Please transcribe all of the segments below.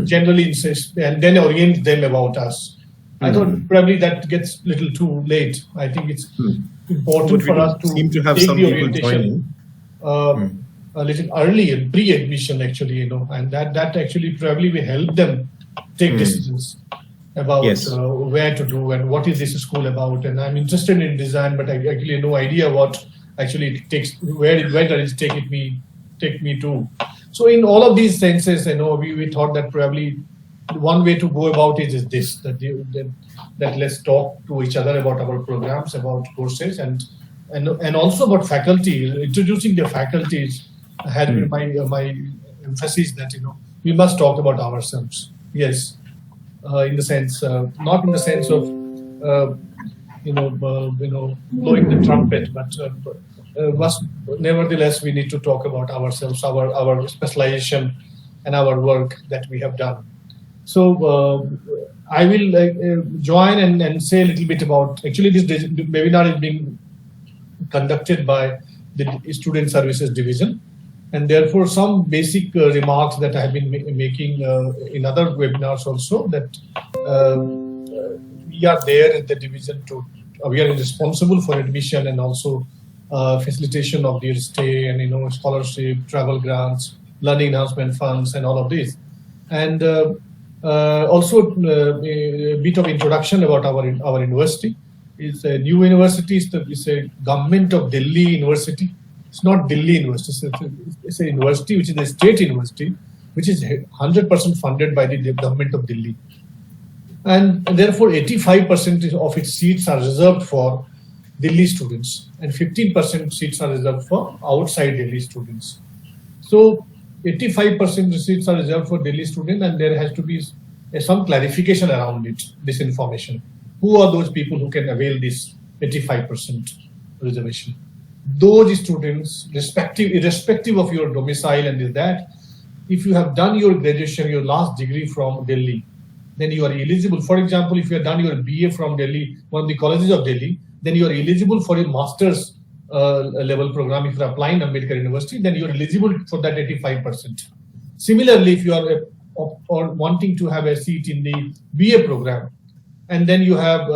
generally insist and then orient them about us. I thought probably that gets a little too late. I think it's important for us to seem to have take some the people orientation a little early in pre-admission, actually, and that actually probably will help them take decisions about where to do and what is this school about. And I'm interested in design, but I actually have no idea what actually it takes, where does it take me to. So in all of these senses, we thought that probably one way to go about it is this, that let's talk to each other about our programs, about courses, and also about faculty. Introducing the faculties had been my emphasis that we must talk about ourselves. Yes, in the sense, not in the sense of blowing the trumpet, but nevertheless we need to talk about ourselves, our specialization, and our work that we have done. So I will join and say a little bit about. Actually, this webinar is being conducted by the Student Services Division, and therefore some basic remarks that I have been making in other webinars also, that we are there at the division we are responsible for admission and also facilitation of their stay and scholarship, travel grants, learning enhancement funds, and all of this. And also a bit of introduction about our university. It's a new university. It's a Government of Delhi University. It's not Delhi University. It's a university which is a state university, which is 100% funded by the Government of Delhi. And therefore 85% of its seats are reserved for Delhi students, and 15% seats are reserved for outside Delhi students. So 85% seats are reserved for Delhi students, and there has to be some clarification around it, this information. Who are those people who can avail this 85% reservation? Those students, irrespective of your domicile and that, if you have done your graduation, your last degree from Delhi, then you are eligible. For example, if you have done your BA from Delhi, one of the colleges of Delhi, then you are eligible for a master's level program. If you are applying Ambedkar University, then you are eligible for that 85%. Similarly, if you are wanting to have a seat in the BA program, and then you have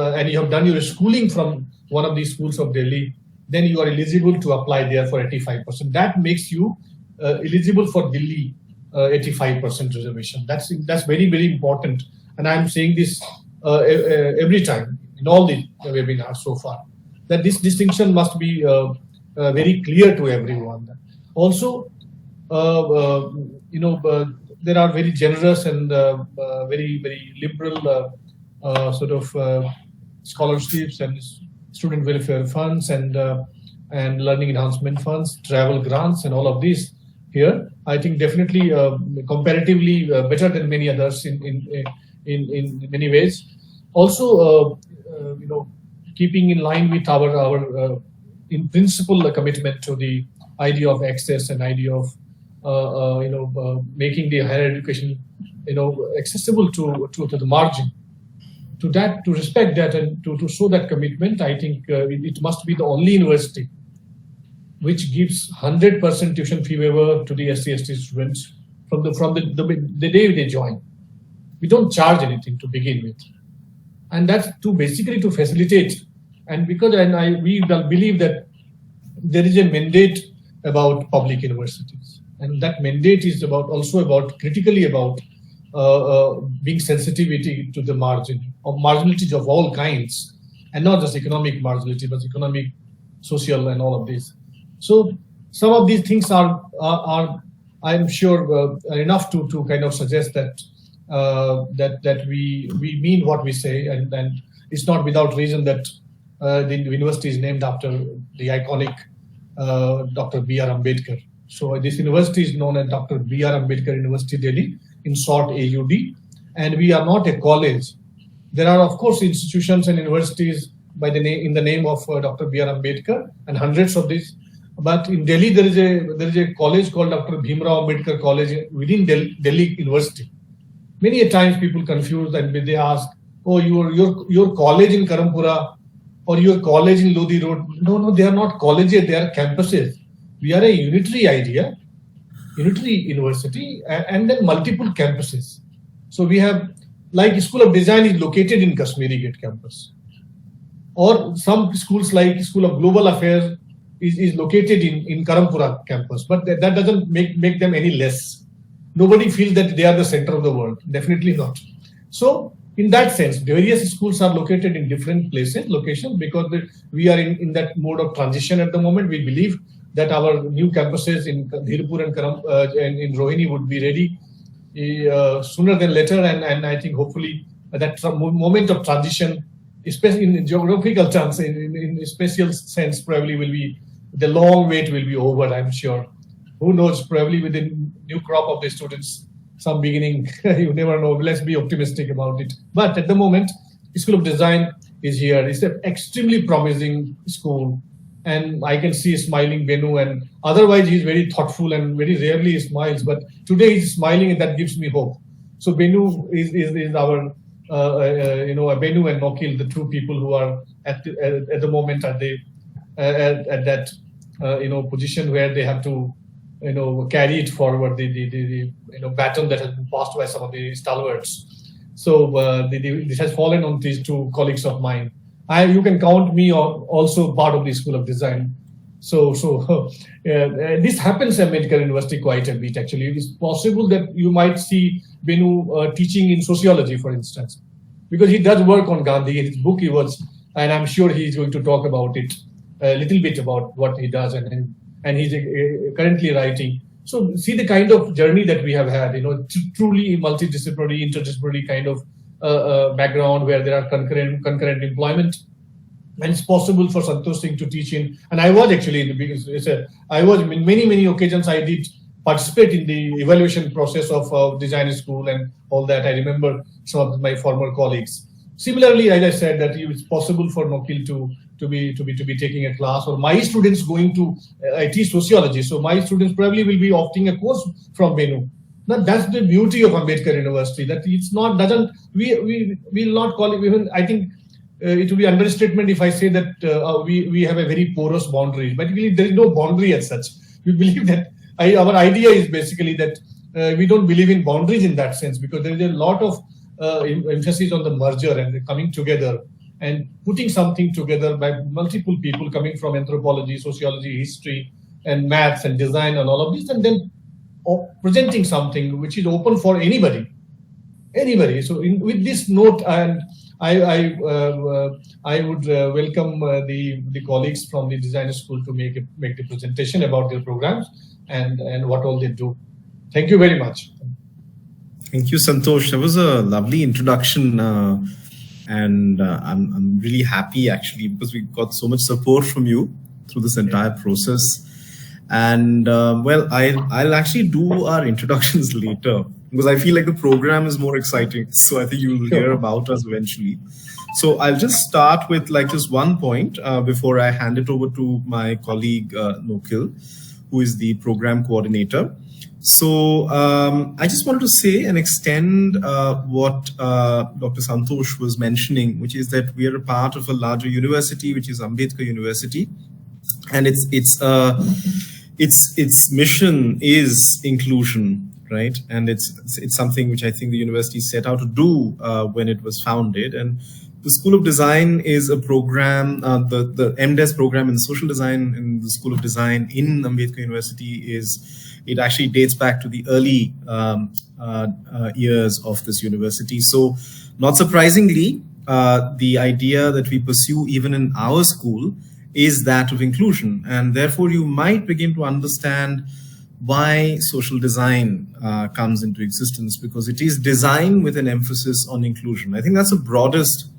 done your schooling from one of these schools of Delhi, then you are eligible to apply there for 85%. That makes you eligible for Delhi 85% reservation. That's very, very important. And I'm saying this every time in all the webinars so far, that this distinction must be very clear to everyone. Also, there are very generous and very, very liberal sort of scholarships and student welfare funds and learning enhancement funds, travel grants, and all of these here. I think definitely comparatively better than many others in many ways. Also, keeping in line with our in principle commitment to the idea of access and idea of making the higher education accessible to the margin. To respect that and to show that commitment, I think it must be the only university which gives 100% tuition fee waiver to the SC/ST students from the day they join. We don't charge anything to begin with, and that's basically to facilitate. And because we believe that there is a mandate about public universities, and that mandate is critically about being sensitivity to the marginalities of all kinds, and not just economic marginality, but economic, social, and all of this. So some of these things are I'm sure enough to kind of suggest that that we mean what we say, and it's not without reason that the university is named after the iconic Dr. B.R. Ambedkar. So this university is known as Dr. B.R. Ambedkar University, Delhi, in short AUD, and we are not a college. There are, of course, institutions and universities in the name of Dr. B.R. Ambedkar, and hundreds of these. But in Delhi, there is a college called Dr. Bhimrao Ambedkar College within Delhi University. Many a times people confuse and they ask, "Oh, your college in Karampura or your college in Lodi Road?" No, they are not colleges; they are campuses. We are a unitary idea, unitary university, and then multiple campuses. So we have, like School of Design is located in Kashmiri Gate campus, or some schools like School of Global Affairs is located in Karampura campus, but that doesn't make them any less. Nobody feels that they are the center of the world. Definitely not. So in that sense, various schools are located in different locations, because we are in that mode of transition at the moment. We believe that our new campuses in Dhirpur and in Rohini would be ready sooner than later, and I think hopefully that moment of transition, especially in geographical terms, in spatial sense, probably will be, the long wait will be over, I'm sure. Who knows, probably with the new crop of the students, some beginning, you never know. Let's be optimistic about it. But at the moment, School of Design is here. It's an extremely promising school. And I can see smiling Benu, and otherwise he's very thoughtful and very rarely he smiles. But today he's smiling, and that gives me hope. So Benu is our, Benu and Nokil, the two people who are at the moment at that position where they have to carry it forward, the baton that has been passed by some of the stalwarts. So this has fallen on these two colleagues of mine. You can count me also part of the School of Design. So this happens at Ambedkar University quite a bit, actually. It is possible that you might see Benu teaching in sociology, for instance, because he does work on Gandhi. In his book he was, and I'm sure he's going to talk about it a little bit about what he does, and he's currently writing. So see the kind of journey that we have had, truly multidisciplinary, interdisciplinary kind of background where there are concurrent employment. And it's possible for Santosh Singh to teach in, and I was actually I was in many occasions I did participate in the evaluation process of design school and all that. I remember some of my former colleagues. Similarly, as I said, that it's possible for Nokil to be taking a class, or my students going to I teach sociology, so my students probably will be opting a course from Benu. Now that's the beauty of Ambedkar University, that it's not we will not call it, even I think it will be understatement if I say that we have a very porous boundary, but really there is no boundary as such. We believe that our idea is basically that we don't believe in boundaries in that sense, because there is a lot of emphasis on the merger and the coming together and putting something together by multiple people coming from anthropology, sociology, history, and maths and design and all of this, and then presenting something which is open for anybody. So with this note, and I would welcome the colleagues from the design school to make the presentation about their programs and what all they do. Thank you very much. Thank you, Santosh. That was a lovely introduction, and I'm really happy actually, because we got so much support from you through this entire process. And well, I'll actually do our introductions later, because I feel like the program is more exciting. So I think you'll hear about us eventually. So I'll just start with just one point before I hand it over to my colleague Nokil, who is the program coordinator. So I just wanted to say and extend what Dr. Santosh was mentioning, which is that we are a part of a larger university, which is Ambedkar University, and its mission is inclusion, right? And it's something which I think the university set out to do when it was founded. And the School of Design is a program, the MDes program in social design in the School of Design in Ambedkar University it actually dates back to the early years of this university. So not surprisingly, the idea that we pursue even in our school is that of inclusion. And therefore you might begin to understand why social design comes into existence, because it is design with an emphasis on inclusion. I think that's the broadest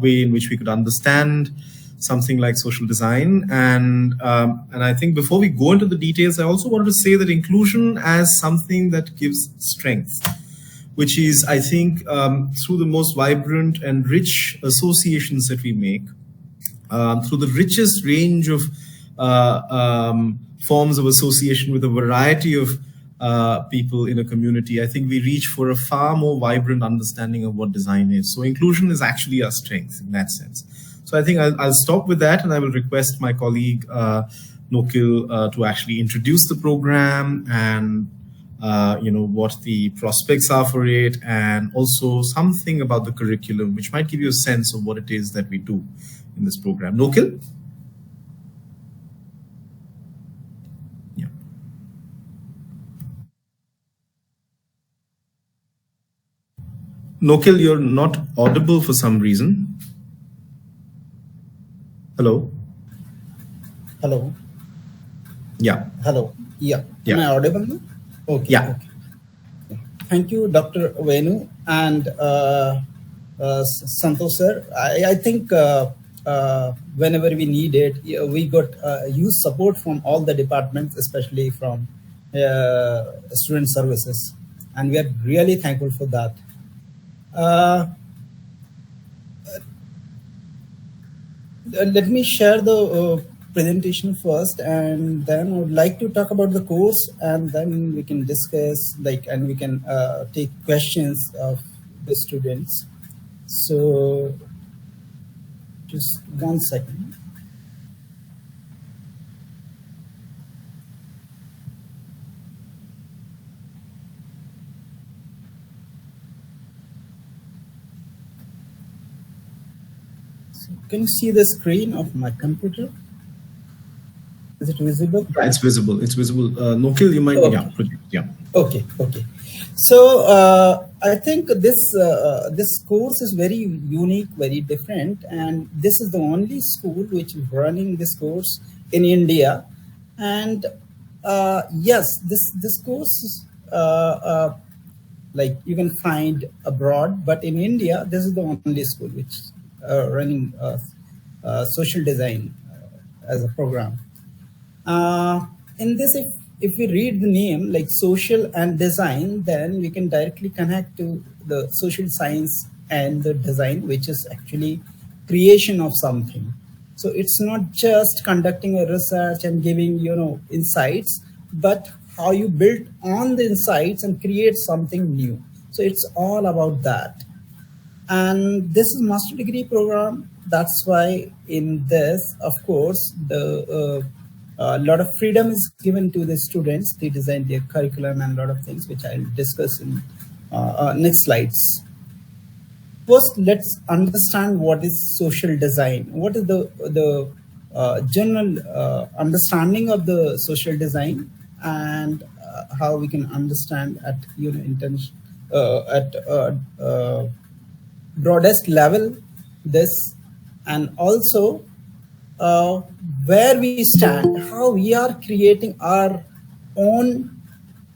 way in which we could understand something like social design. And I think before we go into the details, I also wanted to say that inclusion as something that gives strength, which is, I think, through the most vibrant and rich associations that we make, through the richest range of forms of association with a variety of people in a community, I think we reach for a far more vibrant understanding of what design is. So inclusion is actually our strength in that sense. So I think I'll stop with that, and I will request my colleague Nokil to actually introduce the program and what the prospects are for it, and also something about the curriculum, which might give you a sense of what it is that we do in this program. Nokil? Yeah. Nokil, you're not audible for some reason. Hello? Hello? Yeah. Hello? Yeah. Yeah. Am I audible now? Okay. Yeah. Okay. Thank you, Dr. Venu and Santosh sir. I think whenever we need it, we got huge support from all the departments, especially from student services. And we are really thankful for that. Let me share the presentation first, and then I would like to talk about the course, and then we can discuss, and we can take questions of the students. So just 1 second. So can you see the screen of my computer? Is it visible? Yeah, it's visible. It's visible. Nokil, you might. Okay. Yeah. Okay. Okay. So I think this course is very unique, very different, and this is the only school which is running this course in India. And yes, this course is like you can find abroad, but in India, this is the only school which running social design as a program. In this, if we read the name like social and design, then we can directly connect to the social science and the design, which is actually creation of something. So it's not just conducting a research and giving, insights, but how you build on the insights and create something new. So it's all about that. And this is master degree program. That's why in this, of course, a lot of freedom is given to the students. They design their curriculum and a lot of things, which I'll discuss in next slides. First, let's understand what is social design. What is the general understanding of the social design, and how we can understand at broadest level this, and also where we stand, how we are creating our own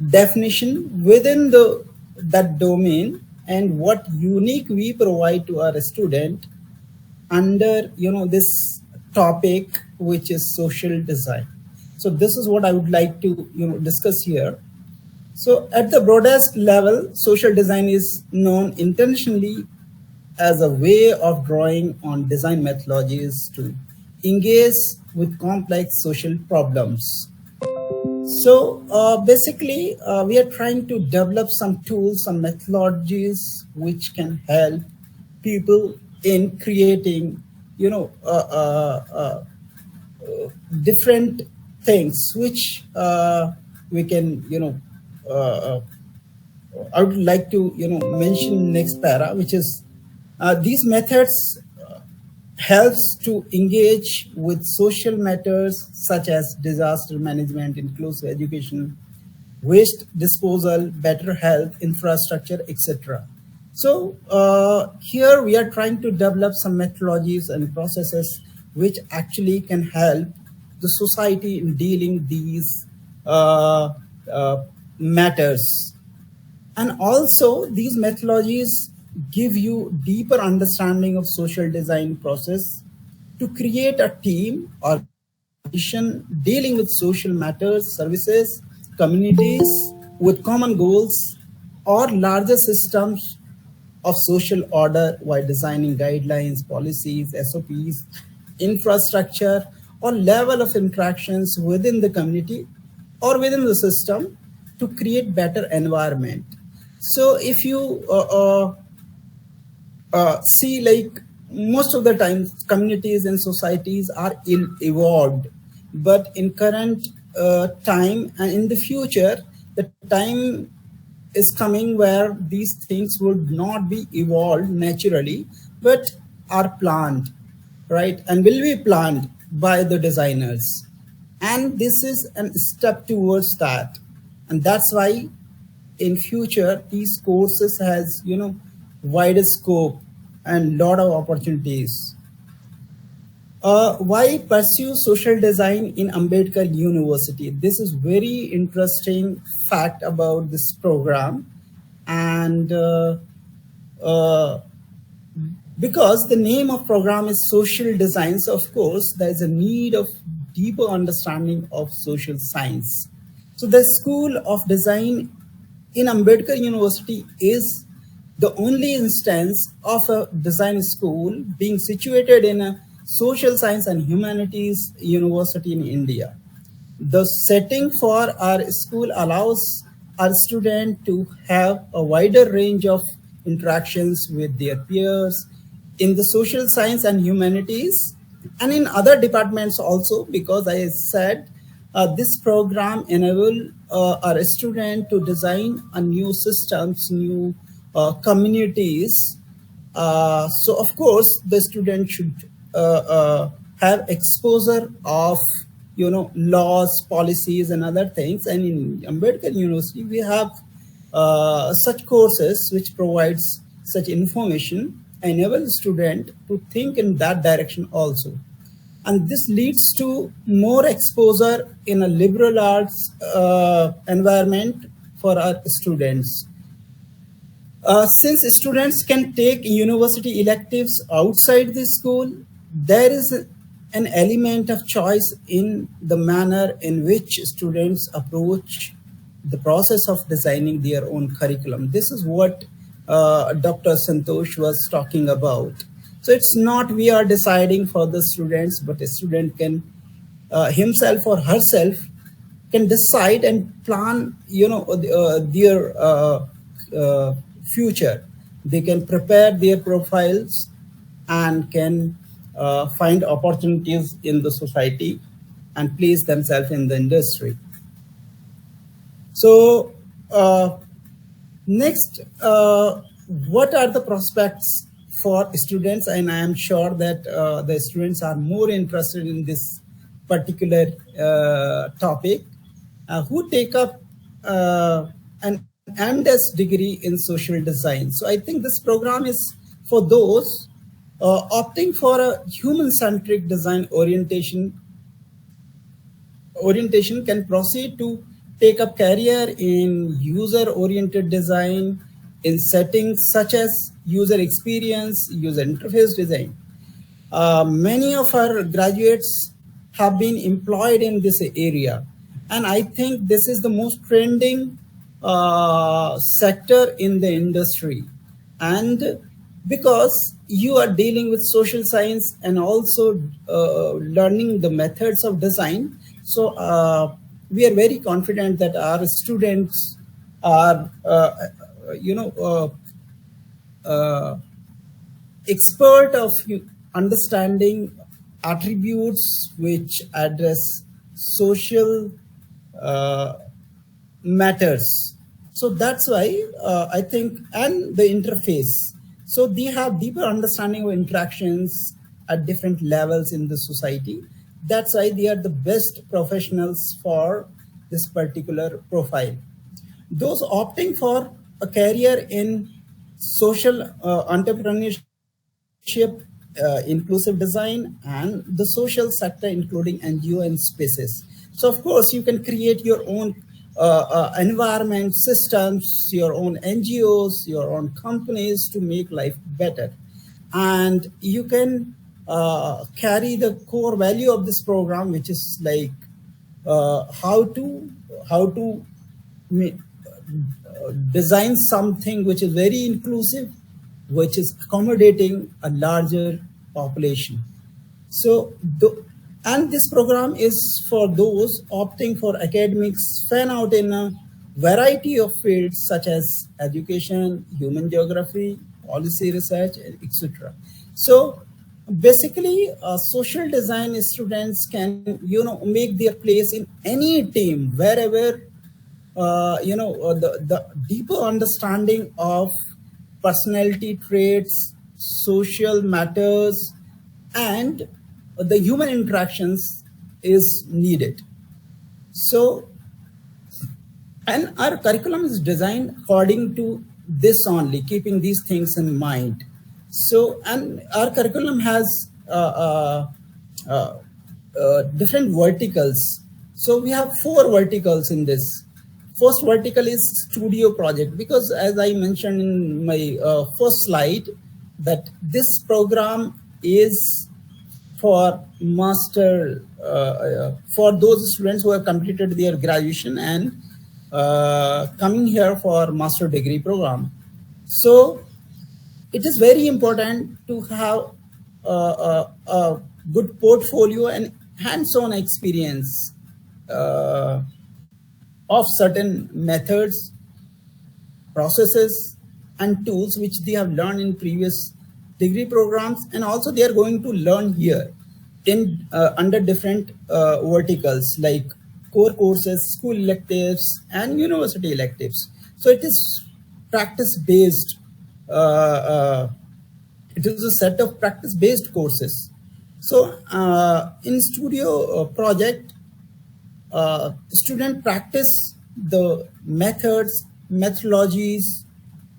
definition within that domain, and what unique we provide to our student under this topic, which is social design. So this is what I would like to discuss here. So at the broadest level, social design is known intentionally as a way of drawing on design methodologies to engage with complex social problems. So basically, we are trying to develop some tools, some methodologies which can help people in creating, different things which we can, I would like to, mention next para, which is these methods helps to engage with social matters such as disaster management, inclusive education, waste disposal, better health, infrastructure, etc. So here we are trying to develop some methodologies and processes which actually can help the society in dealing these matters. And also these methodologies give you deeper understanding of social design process to create a team or organization dealing with social matters, services, communities with common goals, or larger systems of social order while designing guidelines, policies, SOPs, infrastructure, or level of interactions within the community or within the system to create better environment. So if you see, like most of the time communities and societies are ill evolved, but in current time and in the future, the the time is coming where these things would not be evolved naturally, but are planned, right? And will be planned by the designers. And this is a step towards that. And that's why in future, these courses has, wider scope and lot of opportunities. Why pursue social design in Ambedkar University? This is very interesting fact about this program, and because the name of program is social design, so of course there is a need of deeper understanding of social science. So the School of Design in Ambedkar University is the only instance of a design school being situated in a social science and humanities university in India. The setting for our school allows our students to have a wider range of interactions with their peers in the social science and humanities and in other departments also, because I said this program enable our student to design a new systems, new communities. So of course the student should have exposure of laws, policies, and other things. And in Ambedkar University, we have such courses which provides such information, enable the student to think in that direction also. And this leads to more exposure in a liberal arts environment for our students. Since students can take university electives outside the school, there is an element of choice in the manner in which students approach the process of designing their own curriculum. This is what Dr. Santosh was talking about. So it's not we are deciding for the students, but a student can himself or herself can decide and plan, their future. They can prepare their profiles and can find opportunities in the society and place themselves in the industry. So next, what are the prospects for students? And I am sure that the students are more interested in this particular topic, who take up an MDes degree in social design. So I think this program is for those opting for a human-centric design orientation can proceed to take up career in user-oriented design in settings such as user experience, user interface design. Many of our graduates have been employed in this area, and I think this is the most trending sector in the industry. And because you are dealing with social science and also learning the methods of design, so we are very confident that our students are expert of understanding attributes which address social matters. So that's why I think, and the interface. So they have deeper understanding of interactions at different levels in the society. That's why they are the best professionals for this particular profile. Those opting for a career in social entrepreneurship, inclusive design, and the social sector, including NGO and spaces. So of course, you can create your own environment systems, your own NGOs, your own companies to make life better. And you can carry the core value of this program, which is like how to design something which is very inclusive, which is accommodating a larger population. So, and this program is for those opting for academics, fan out in a variety of fields such as education, human geography, policy research, etc. So basically, social design students can make their place in any team wherever the deeper understanding of personality traits, social matters, and the human interactions is needed. So, and our curriculum is designed according to this only, keeping these things in mind. So, and our curriculum has uh, different verticals. So we have 4 verticals in this. First vertical is studio project, because as I mentioned in my first slide, that this program is for master, for those students who have completed their graduation and coming here for master degree program. So it is very important to have a good portfolio and hands-on experience uh, of certain methods, processes, and tools which they have learned in previous degree programs, and also they are going to learn here in under different verticals like core courses, school electives, and university electives. So it is practice-based. It is a set of practice-based courses. So in studio project, student practice the methods, methodologies,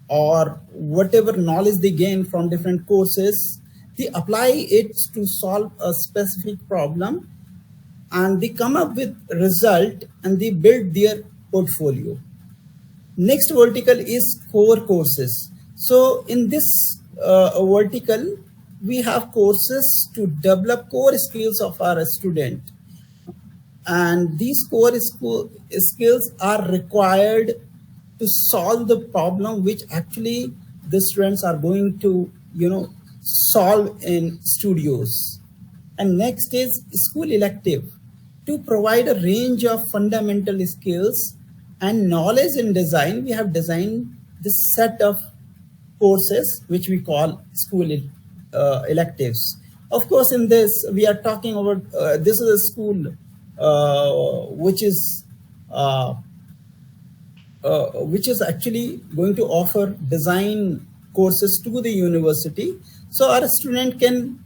or whatever knowledge they gain from different courses. They apply it to solve a specific problem, and they come up with result, and they build their portfolio. Next vertical is core courses. So in this vertical, we have courses to develop core skills of our student, and these core skills are required to solve the problem which actually the students are going to solve in studios. And next is school elective, to provide a range of fundamental skills and knowledge in design. We have designed this set of courses which we call school electives. Of course, in this we are talking about this is a school uh, which is actually going to offer design courses to the university. So our student can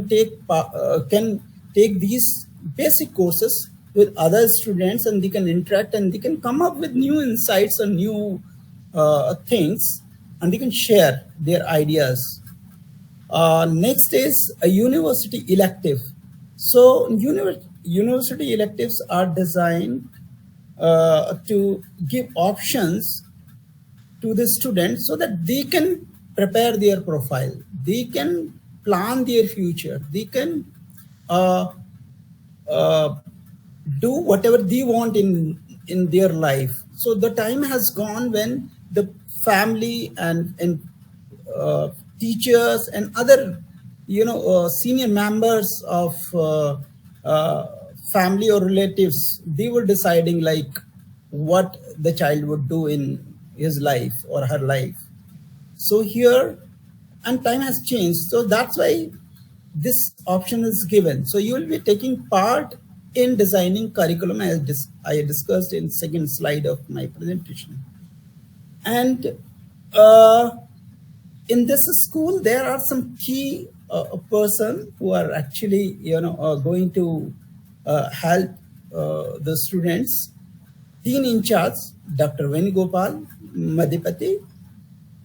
take these basic courses with other students, and they can interact, and they can come up with new insights and new things, and they can share their ideas. Next is a university elective. So university electives are designed to give options to the students so that they can prepare their profile, they can plan their future, they can uh, do whatever they want in their life. So the time has gone when the family and teachers and other senior members of family or relatives, they were deciding like what the child would do in his life or her life. So here, and time has changed, so that's why this option is given. So you will be taking part in designing curriculum, as I discussed in second slide of my presentation. And in this school, there are some key person who are actually going to help the students. Dean in charge, Dr. Venugopal Madhipati,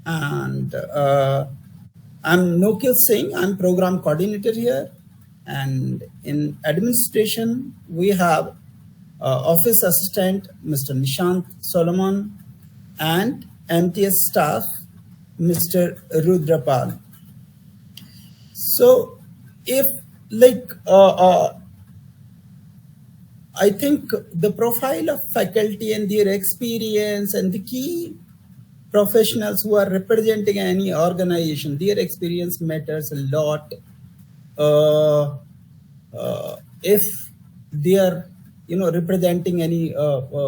and I'm Nokil Singh. I'm program coordinator here. And in administration, we have office assistant, Mr. Nishant Solomon, and MTS staff, Mr. Rudrapal. So if I think the profile of faculty and their experience and the key professionals who are representing any organization, their experience matters a lot. If they are representing any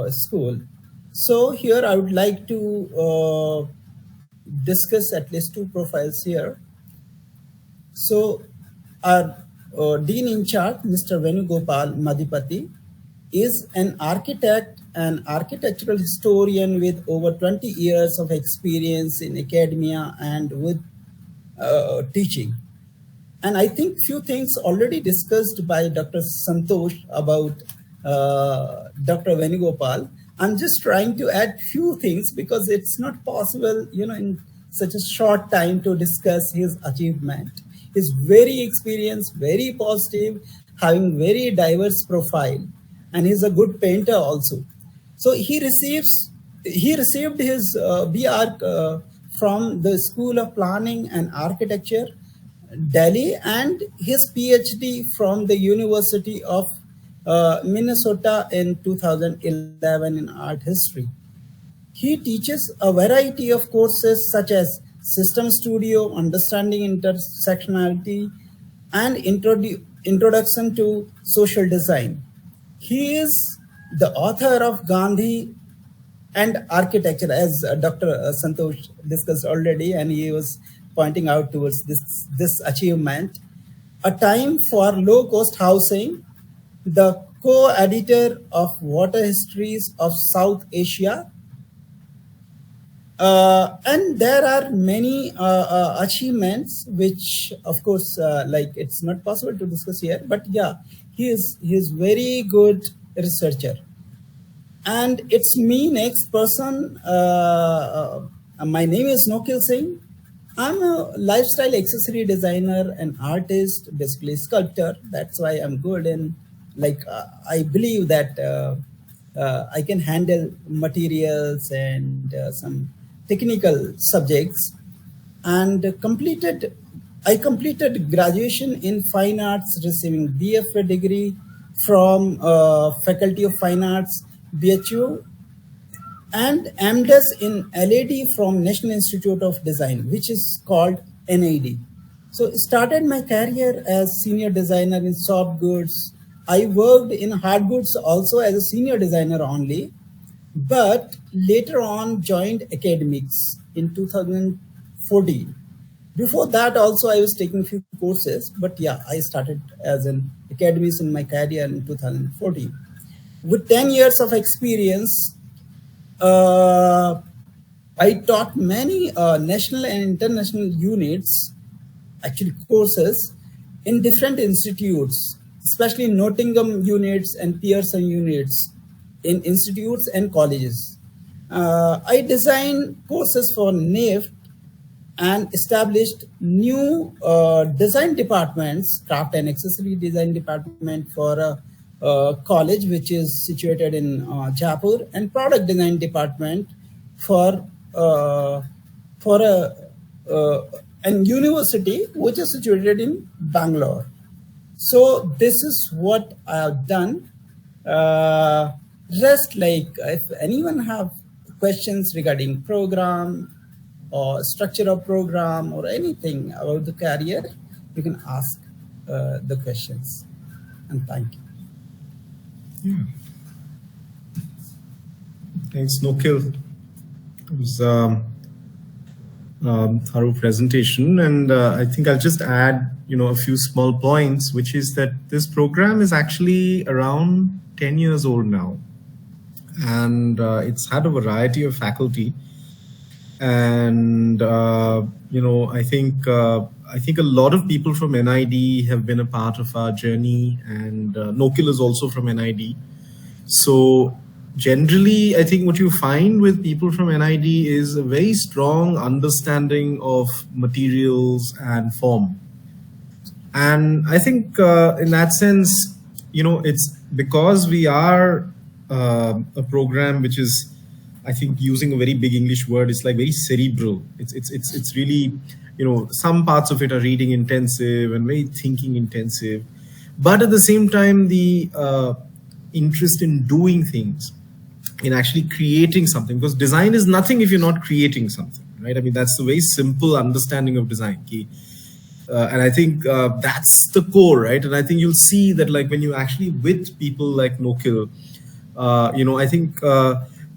school. So here I would like to discuss at least 2 profiles here. So our Dean in charge, Mr. Venugopal Madhipati, is an architect an architectural historian with over 20 years of experience in academia and with teaching. And I think few things already discussed by Dr. Santosh about Dr. Venugopal. I'm just trying to add few things because it's not possible, in such a short time to discuss his achievement. He's very experienced, very positive, having very diverse profile, and he's a good painter also. So he received his B.Arch from the School of Planning and Architecture, Delhi, and his PhD from the University of Minnesota in 2011 in art history. He teaches a variety of courses such as System Studio, Understanding Intersectionality, and Introduction to Social Design. He is the author of Gandhi and Architecture, as Dr. Santosh discussed already, and he was pointing out towards this achievement. A Time for Low-Cost Housing, the co-editor of Water Histories of South Asia. And there are many achievements, which of course, it's not possible to discuss here, but yeah, he is very good researcher. And it's me next person. My name is Nokil Singh. I'm a lifestyle accessory designer and artist, basically sculptor. That's why I'm good in, I believe that I can handle materials and some technical subjects. And I completed graduation in fine arts, receiving BFA degree from Faculty of Fine Arts, BHU, and MDes in LAD from National Institute of Design, which is called NID. So started my career as senior designer in soft goods. I worked in hard goods also as a senior designer only, but later on joined academics in 2014. Before that also I was taking a few courses, but yeah, I started as an academician in my career in 2014. With 10 years of experience, I taught many national and international units, actually courses, in different institutes, especially Nottingham units and Pearson units in institutes and colleges. I designed courses for NIFT and established new design departments, craft and accessory design department for a college which is situated in Jaipur, and product design department for a university which is situated in Bangalore. So this is what I have done. If anyone have questions regarding program or structure of program or anything about the career, you can ask the questions. And thank you. Yeah. Thanks, Nokil. It was thorough presentation, and I think I'll just add, a few small points, which is that this program is actually around 10 years old now, and it's had a variety of faculty. And I think a lot of people from NID have been a part of our journey, and Nokil is also from NID. So generally, I think what you find with people from NID is a very strong understanding of materials and form. And I think in that sense, it's because we are a program which is, I think, using a very big English word, it's like very cerebral. It's really, some parts of it are reading intensive and very thinking intensive, but at the same time, the interest in doing things, in actually creating something, because design is nothing if you're not creating something, right? I mean, that's the very simple understanding of design. And I think that's the core, right? And I think you'll see that, when you actually with people like Nokil, I think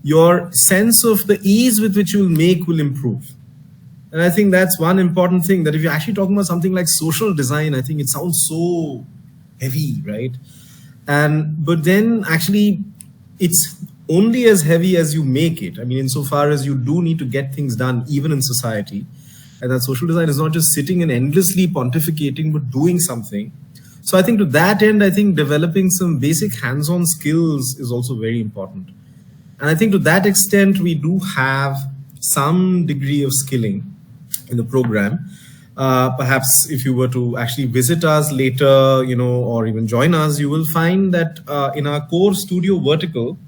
your sense of the ease with which you will make will improve. And I think that's one important thing, that if you're actually talking about something like social design, I think it sounds so heavy, right? But then actually it's only as heavy as you make it. I mean, insofar as you do need to get things done, even in society. And that social design is not just sitting and endlessly pontificating, but doing something. So I think to that end, I think developing some basic hands-on skills is also very important. And I think to that extent, we do have some degree of skilling in the program. Perhaps if you were to actually visit us later, or even join us, you will find that in our core studio vertical,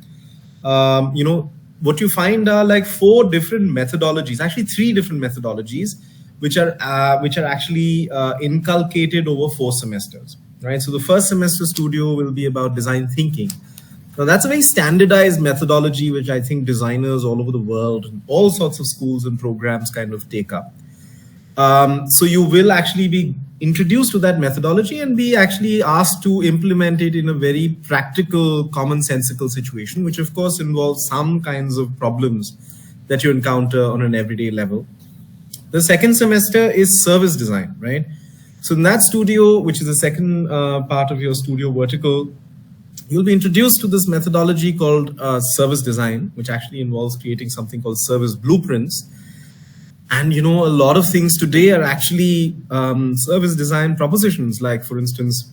what you find are like 4 different methodologies, actually 3 different methodologies, which are actually inculcated over 4 semesters, right? So the first semester studio will be about design thinking. Now that's a very standardized methodology, which I think designers all over the world, and all sorts of schools and programs kind of take up. So you will actually be introduced to that methodology and be actually asked to implement it in a very practical, commonsensical situation, which of course involves some kinds of problems that you encounter on an everyday level. The second semester is service design, right? So in that studio, which is the second part of your studio vertical, you'll be introduced to this methodology called service design, which actually involves creating something called service blueprints. And, a lot of things today are actually service design propositions, like, for instance,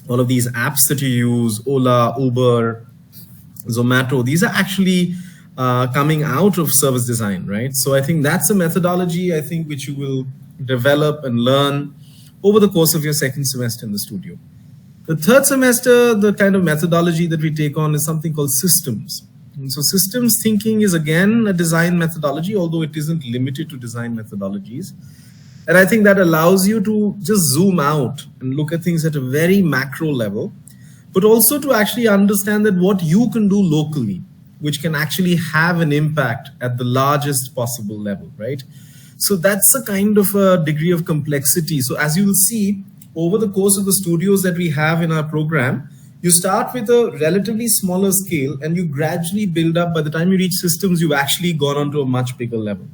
all of these apps that you use, Ola, Uber, Zomato, these are actually coming out of service design, right? So I think that's a methodology, I think, which you will develop and learn over the course of your second semester in the studio. The third semester, the kind of methodology that we take on is something called systems. And so systems thinking is again a design methodology, although it isn't limited to design methodologies. And I think that allows you to just zoom out and look at things at a very macro level, but also to actually understand that what you can do locally, which can actually have an impact at the largest possible level, right? So that's a kind of a degree of complexity. So as you will see, over the course of the studios that we have in our program, you start with a relatively smaller scale and you gradually build up. By the time you reach systems, you've actually gone on to a much bigger level.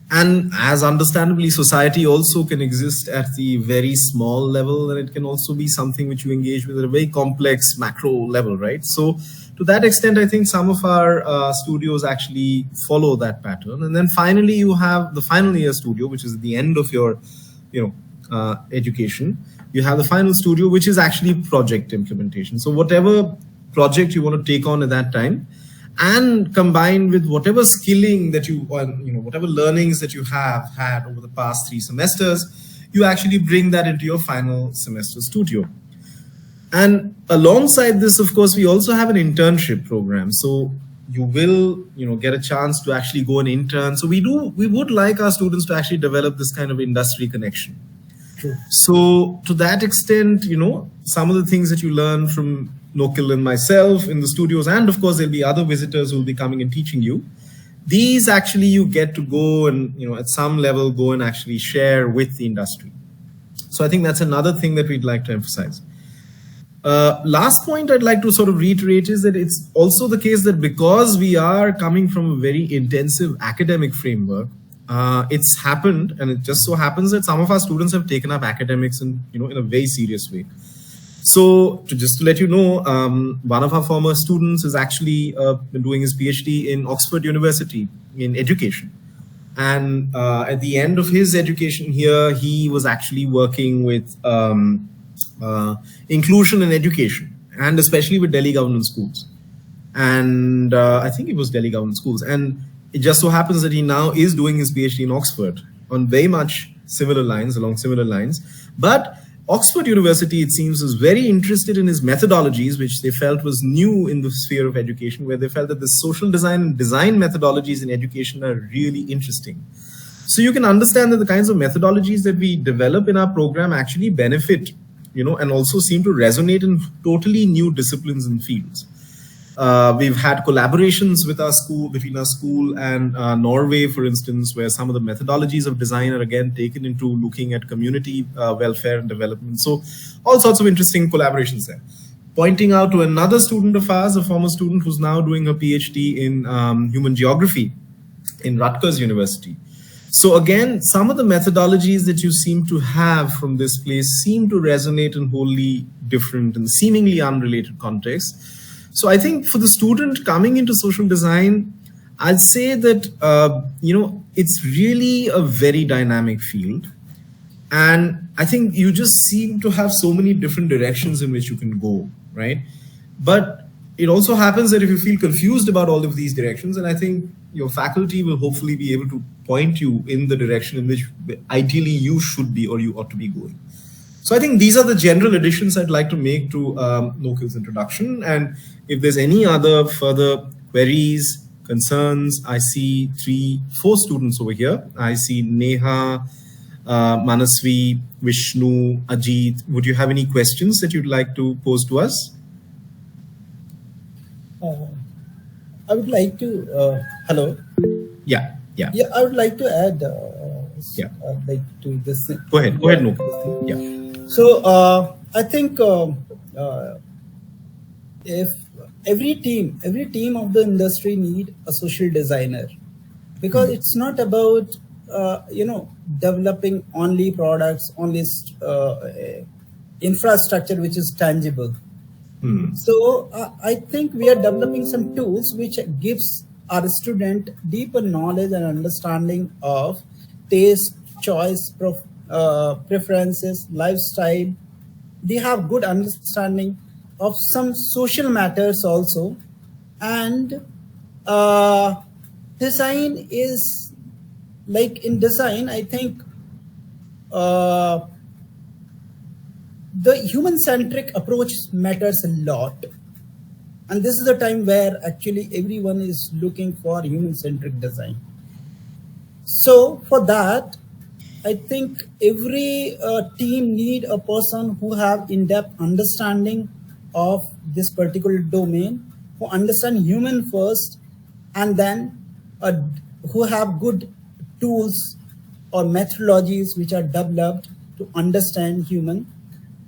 And as understandably, society also can exist at the very small level, and it can also be something which you engage with at a very complex macro level, right? So to that extent, I think some of our studios actually follow that pattern. And then finally, you have the final year studio, which is at the end of your, education. You have the final studio, which is actually project implementation. So whatever project you want to take on at that time, and combined with whatever skilling that whatever learnings that you have had over the past 3 semesters, you actually bring that into your final semester studio. And alongside this, of course, we also have an internship program. So you will, get a chance to actually go and intern. So we would like our students to actually develop this kind of industry connection. True. So to that extent, some of the things that you learn from Lokil and myself in the studios, and of course there'll be other visitors who will be coming and teaching you. These actually you get to go and, at some level go and actually share with the industry. So I think that's another thing that we'd like to emphasize. Last point I'd like to sort of reiterate is that it's also the case that because we are coming from a very intensive academic framework, it's happened, and it just so happens that some of our students have taken up academics in a very serious way. So just to let you know, one of our former students is actually doing his PhD in Oxford University in education. And at the end of his education here, he was actually working with inclusion in education, and especially with Delhi government schools. And I think it was Delhi government schools. And it just so happens that he now is doing his PhD in Oxford on very much along similar lines. But Oxford University, it seems, was very interested in his methodologies, which they felt was new in the sphere of education, where they felt that the social design and design methodologies in education are really interesting. So you can understand that the kinds of methodologies that we develop in our program actually benefit, and also seem to resonate in totally new disciplines and fields. We've had collaborations with between our school and Norway, for instance, where some of the methodologies of design are again taken into looking at community welfare and development. So all sorts of interesting collaborations there. Pointing out to another student of ours, a former student who's now doing a PhD in human geography in Rutgers University. So again, some of the methodologies that you seem to have from this place seem to resonate in wholly different and seemingly unrelated contexts. So I think for the student coming into social design, I'd say that, it's really a very dynamic field. And I think you just seem to have so many different directions in which you can go, right? But it also happens that if you feel confused about all of these directions, and I think your faculty will hopefully be able to point you in the direction in which ideally you should be or you ought to be going. So I think these are the general additions I'd like to make to No-Kill's introduction. And if there's any other further queries, concerns, I see 4 students over here. I see Neha, Manasvi, Vishnu, Ajit. Would you have any questions that you'd like to pose to us? I would like to, hello. Yeah. I would like to add, like to this. Go ahead, No. Yeah. So I think if every team of the industry need a social designer, because it's not about developing only products, only infrastructure which is tangible. So I think we are developing some tools which gives our student deeper knowledge and understanding of taste, choice, preferences, lifestyle. They have good understanding of some social matters also. And design is like, in design, I think the human-centric approach matters a lot. And this is the time where actually everyone is looking for human-centric design. So for that, I think every team need a person who have in-depth understanding of this particular domain, who understand human first, and then who have good tools or methodologies which are developed to understand human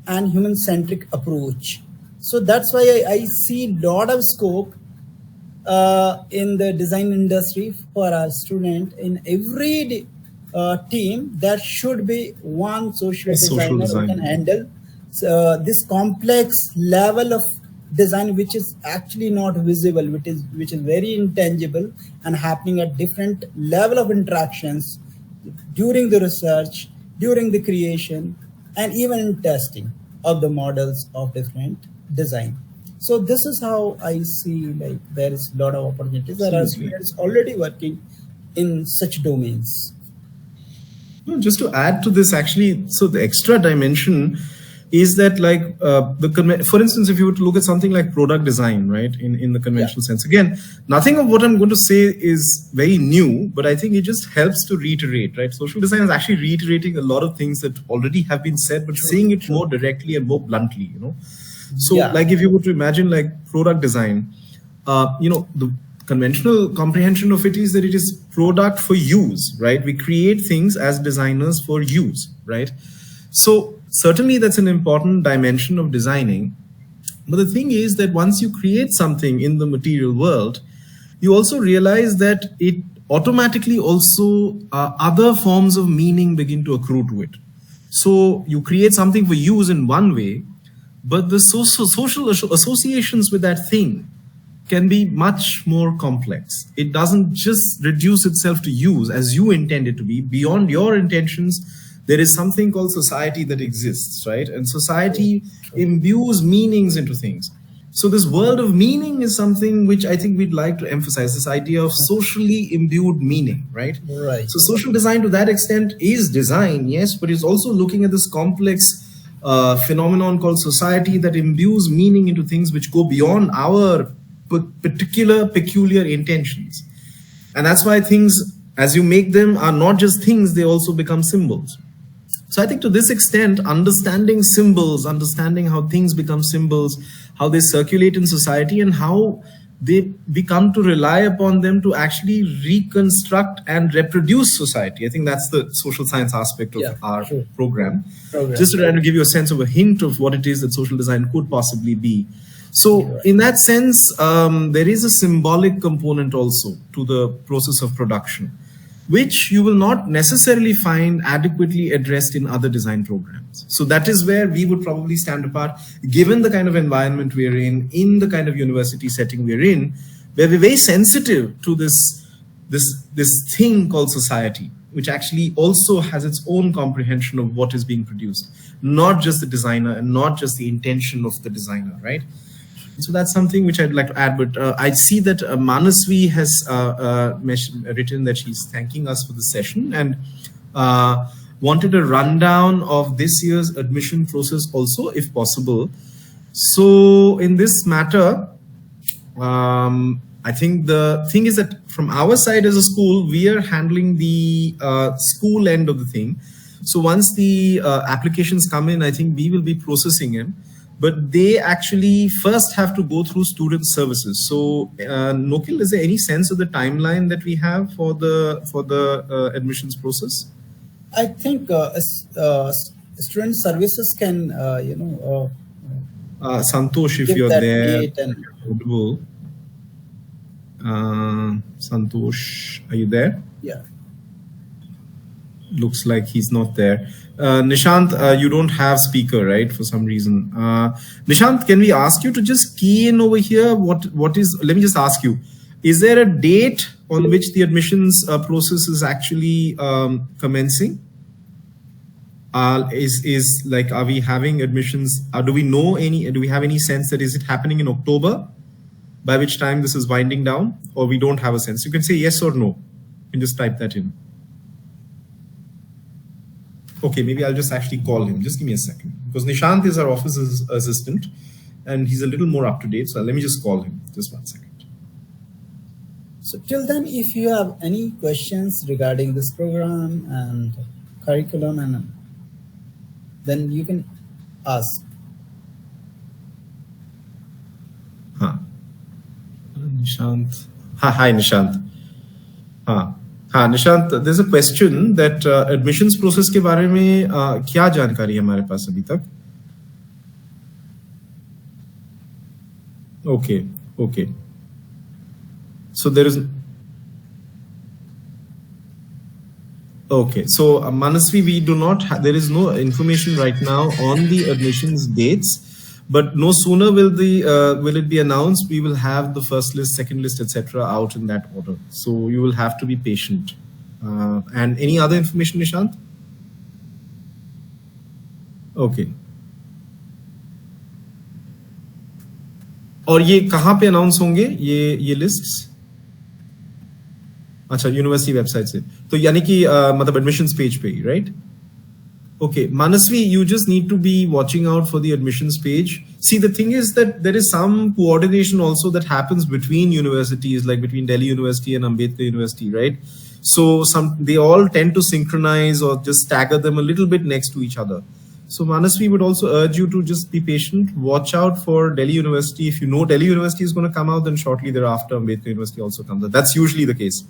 and human-centric approach. So that's why I see a lot of scope in the design industry for our student. In every team, there should be one social designer who can handle this complex level of design, which is actually not visible, which is very intangible and happening at different level of interactions during the research, during the creation, and even in testing of the models of different design. So this is how I see, like, there is a lot of opportunities. There are students already working in such domains. Just to add to this, actually, so the extra dimension is that, like, for instance, if you were to look at something like product design, right, in the conventional sense, again, nothing of what I'm going to say is very new, but I think it just helps to reiterate, right? Social design is actually reiterating a lot of things that already have been said, but saying it more directly and more bluntly, So, like, if you were to imagine, like, product design, the conventional comprehension of it is that it is product for use, right? We create things as designers for use, right? So certainly that's an important dimension of designing. But the thing is that once you create something in the material world, you also realize that it automatically also other forms of meaning begin to accrue to it. So you create something for use in one way, but the social associations with that thing can be much more complex. It doesn't just reduce itself to use as you intend it to be. Beyond your intentions, there is something called society that exists, right? And society imbues meanings into things. So this world of meaning is something which I think we'd like to emphasize, this idea of socially imbued meaning, right? Right. So social design to that extent is design, yes, but it's also looking at this complex phenomenon called society that imbues meaning into things which go beyond our peculiar intentions. And that's why things, as you make them, are not just things, they also become symbols. So I think to this extent, understanding symbols, understanding how things become symbols, how they circulate in society, and how we come to rely upon them to actually reconstruct and reproduce society. I think that's the social science aspect of our program. Just to try to give you a sense of a hint of what it is that social design could possibly be. So in that sense, there is a symbolic component also to the process of production. which you will not necessarily find adequately addressed in other design programs. So that is where we would probably stand apart, given the kind of environment we're in the kind of university setting we're in, where we're very sensitive to this thing called society, which actually also has its own comprehension of what is being produced, not just the designer and not just the intention of the designer, right? So that's something which I'd like to add, but I see that Manasvi has written that she's thanking us for the session and wanted a rundown of this year's admission process also, if possible. So in this matter, I think the thing is that from our side as a school, we are handling the school end of the thing. So once the applications come in, I think we will be processing them. But they actually first have to go through student services. So, Nokil, is there any sense of the timeline that we have for the admissions process? I think student services can, Santosh, if you're there, audible. Santosh, are you there? Yeah. Looks like he's not there. Nishant, you don't have speaker, right? For some reason. Nishant, can we ask you to just key in over here? What is, let me just ask you, is there a date on which the admissions process is actually commencing? Is like, are we having admissions? Do we have any sense that is it happening in October, by which time this is winding down, or we don't have a sense? You can say yes or no. You can just type that in. Okay, maybe I'll just actually call him. Just give me a second. Because Nishant is our office assistant and he's a little more up to date. So let me just call him. Just 1 second. So till then, if you have any questions regarding this program and curriculum, and then you can ask. Nishant. Hi, Nishant. Nishant, there's a question that admissions process के बारे में क्या जानकारी है हमारे पास अभी तक? Okay. So there is. Okay, so Manasvi, we do not have, there is no information right now on the admissions dates, but no sooner will it be announced, we will have the first list, second list, etc. out in that order. So you will have to be patient. And any other information, Nishant? Okay. और ये कहाँ पे announce होंगे ये lists? अच्छा, university website से, तो यानी कि मतलब एडमिशंस पेज पे ही, right? Okay, Manasvi, you just need to be watching out for the admissions page. See, the thing is that there is some coordination also that happens between universities, like between Delhi University and Ambedkar University, right? So they all tend to synchronize or just stagger them a little bit next to each other. So Manasvi would also urge you to just be patient. Watch out for Delhi University. If you know Delhi University is going to come out, then shortly thereafter Ambedkar University also comes out. That's usually the case.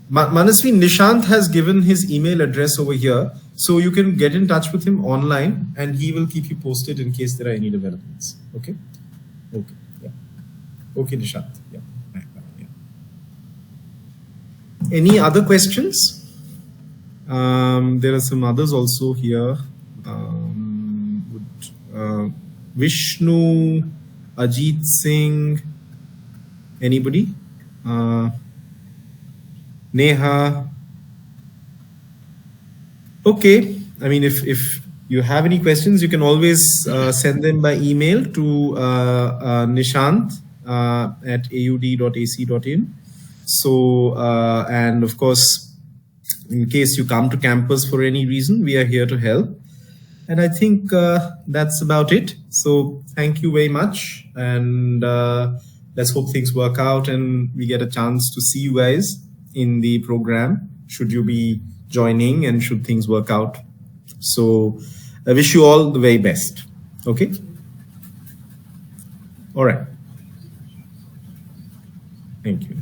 Manasvi, Nishant has given his email address over here, so you can get in touch with him online and he will keep you posted in case there are any developments. Okay? Okay. Yeah. Okay, Nishant. Yeah. Any other questions? There are some others also here. Vishnu, Ajit Singh, anybody? Neha. Okay. I mean, if you have any questions, you can always send them by email to nishant at aud.ac.in. So, and of course, in case you come to campus for any reason, we are here to help. And I think that's about it. So thank you very much. And let's hope things work out and we get a chance to see you guys in the program, should you be joining and should things work out. So I wish you all the very best. Okay. All right. Thank you.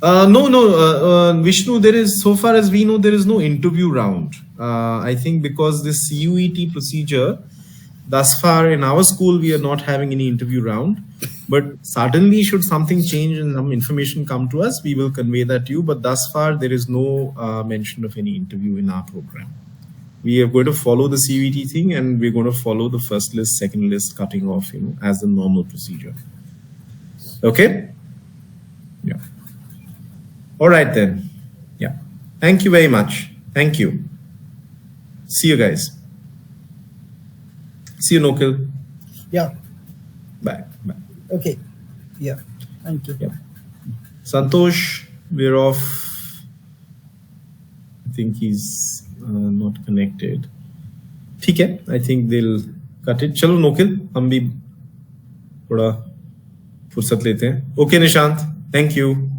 No, Vishnu, there is, so far as we know, there is no interview round. I think because this CUET procedure, thus far in our school, we are not having any interview round. But suddenly, should something change and some information come to us, we will convey that to you. But thus far, there is no mention of any interview in our program. We are going to follow the CVT thing, and we're going to follow the first list, second list cutting off, as the normal procedure. Okay? Yeah. All right then. Yeah. Thank you very much. Thank you. See you guys. See you, Nokil. Yeah. Bye. Bye. Okay. Yeah. Thank you. Yeah. Santosh, we're off. I think he's not connected. ठीक है. I think they'll cut it. चलो नोकिल, हम भी थोड़ा फुर्सत लेते हैं. Okay, Nishant. Thank you.